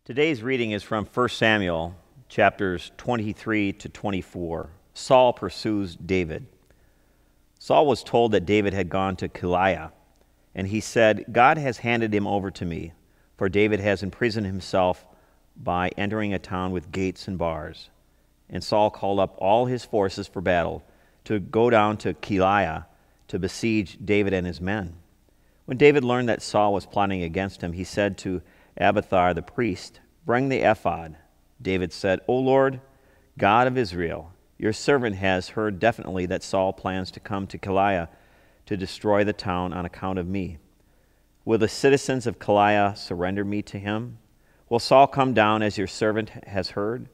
Today's reading is from 1 Samuel, chapters 23 to 24. Saul pursues David. Saul was told that David had gone to Keilah, and he said, "God has handed him over to me, for David has imprisoned himself by entering a town with gates and bars." And Saul called up all his forces for battle to go down to Keilah to besiege David and his men. When David learned that Saul was plotting against him, he said to Abiathar the priest, "Bring the ephod." David said, "O Lord, God of Israel, your servant has heard definitely that Saul plans to come to Keilah to destroy the town on account of me. Will the citizens of Keilah surrender me to him? Will Saul come down as your servant has heard?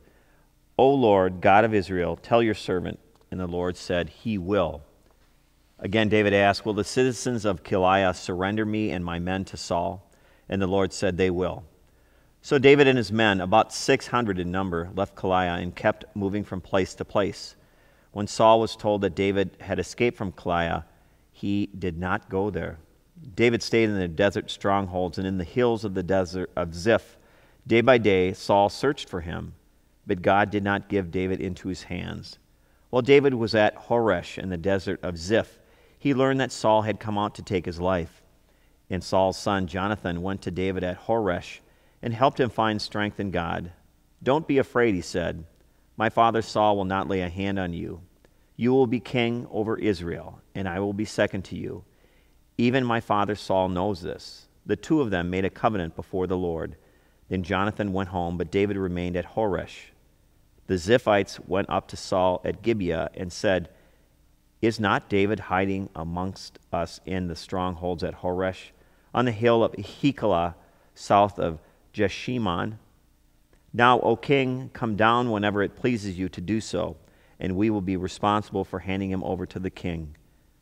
O Lord, God of Israel, tell your servant." And the Lord said, "He will." Again David asked, "Will the citizens of Keilah surrender me and my men to Saul?" And the Lord said, "They will." So David and his men, about 600 in number, left Keilah and kept moving from place to place. When Saul was told that David had escaped from Keilah, he did not go there. David stayed in the desert strongholds and in the hills of the desert of Ziph. Day by day, Saul searched for him, but God did not give David into his hands. While David was at Horesh in the desert of Ziph, he learned that Saul had come out to take his life. And Saul's son Jonathan went to David at Horesh and helped him find strength in God. "Don't be afraid," he said. "My father Saul will not lay a hand on you. You will be king over Israel, and I will be second to you. Even my father Saul knows this." The two of them made a covenant before the Lord. Then Jonathan went home, but David remained at Horesh. The Ziphites went up to Saul at Gibeah and said, "Is not David hiding amongst us in the strongholds at Horesh, on the hill of Heklah, south of Jeshimon? Now, O king, come down whenever it pleases you to do so, and we will be responsible for handing him over to the king."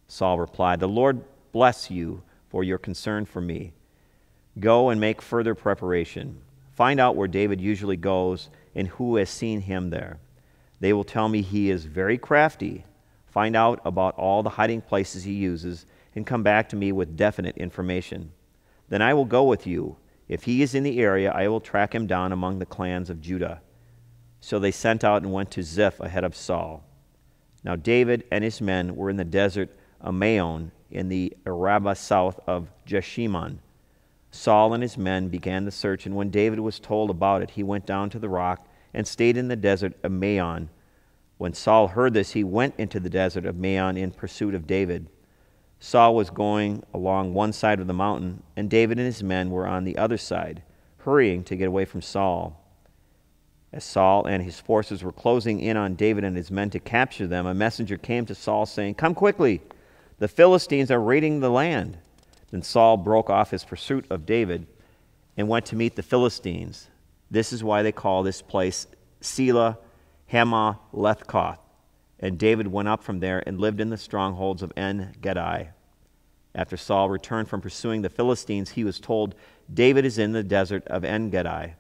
Saul replied, "The Lord bless you for your concern for me. Go and make further preparation. Find out where David usually goes and who has seen him there. They will tell me he is very crafty. Find out about all the hiding places he uses and come back to me with definite information. Then I will go with you. If he is in the area, I will track him down among the clans of Judah." So they sent out and went to Ziph ahead of Saul. Now David and his men were in the desert of Maon in the Arabah south of Jeshimon. Saul and his men began the search, and when David was told about it, he went down to the rock and stayed in the desert of Maon. When Saul heard this, he went into the desert of Maon in pursuit of David. Saul was going along one side of the mountain, and David and his men were on the other side, hurrying to get away from Saul. As Saul and his forces were closing in on David and his men to capture them, a messenger came to Saul saying, "Come quickly, the Philistines are raiding the land." Then Saul broke off his pursuit of David and went to meet the Philistines. This is why they call this place Selah Hamath-Lethkoth. And David went up from there and lived in the strongholds of En-Gedi. After Saul returned from pursuing the Philistines, he was told, "David is in the desert of En-Gedi."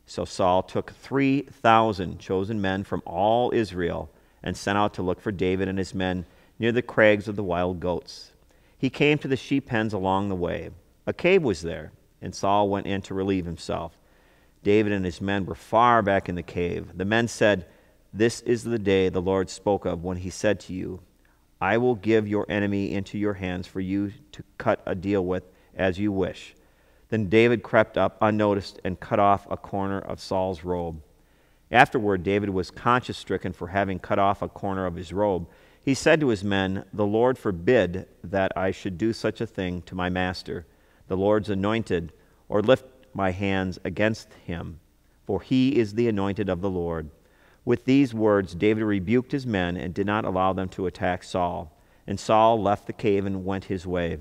So Saul took 3,000 chosen men from all Israel and sent out to look for David and his men near the crags of the wild goats. He came to the sheep pens along the way. A cave was there, and Saul went in to relieve himself. David and his men were far back in the cave. The men said, "This is the day the Lord spoke of when he said to you, 'I will give your enemy into your hands for you to cut a deal with as you wish.'" Then David crept up unnoticed and cut off a corner of Saul's robe. Afterward, David was conscience-stricken for having cut off a corner of his robe. He said to his men, "The Lord forbid that I should do such a thing to my master, the Lord's anointed, or lift my hands against him, for he is the anointed of the Lord." With these words, David rebuked his men and did not allow them to attack Saul. And Saul left the cave and went his way.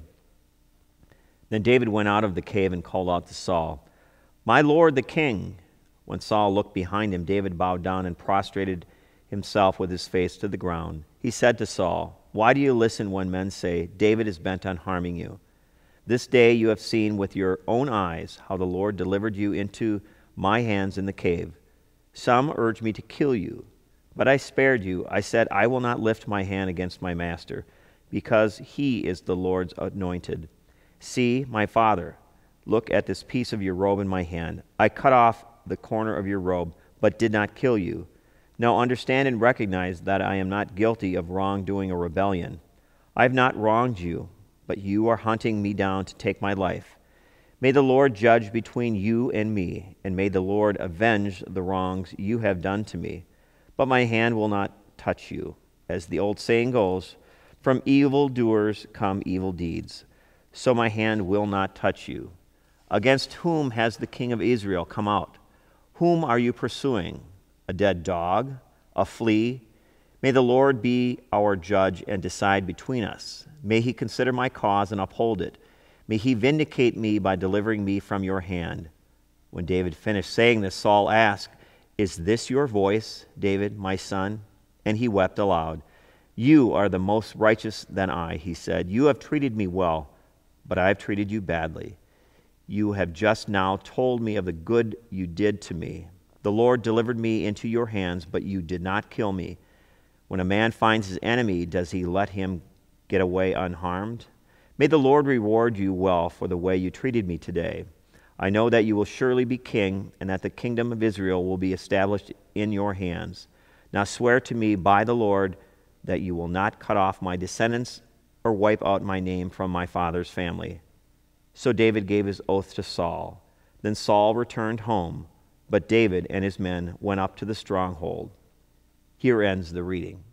Then David went out of the cave and called out to Saul, "My lord the king." When Saul looked behind him, David bowed down and prostrated himself with his face to the ground. He said to Saul, "Why do you listen when men say, 'David is bent on harming you'? This day you have seen with your own eyes how the Lord delivered you into my hands in the cave. Some urged me to kill you, but I spared you. I said, 'I will not lift my hand against my master, because he is the Lord's anointed.' See, my father, look at this piece of your robe in my hand. I cut off the corner of your robe, but did not kill you. Now understand and recognize that I am not guilty of wrongdoing or rebellion. I have not wronged you, but you are hunting me down to take my life. May the Lord judge between you and me, and may the Lord avenge the wrongs you have done to me. But my hand will not touch you. As the old saying goes, from evildoers come evil deeds. So my hand will not touch you. Against whom has the king of Israel come out? Whom are you pursuing? A dead dog? A flea? May the Lord be our judge and decide between us. May he consider my cause and uphold it. May he vindicate me by delivering me from your hand. When David finished saying this, Saul asked, Is this your voice, David, my son? And he wept aloud. You are the most righteous than I, he said. You have treated me well, but I have treated you badly. You have just now told me of the good you did to me. The Lord delivered me into your hands, but you did not kill me. When a man finds his enemy, does he let him get away unharmed? May the Lord reward you well for the way you treated me today. I know that you will surely be king, and that the kingdom of Israel will be established in your hands. Now swear to me by the Lord that you will not cut off my descendants or wipe out my name from my father's family. So David gave his oath to Saul. Then Saul returned home, but David and his men went up to the stronghold. Here ends the reading.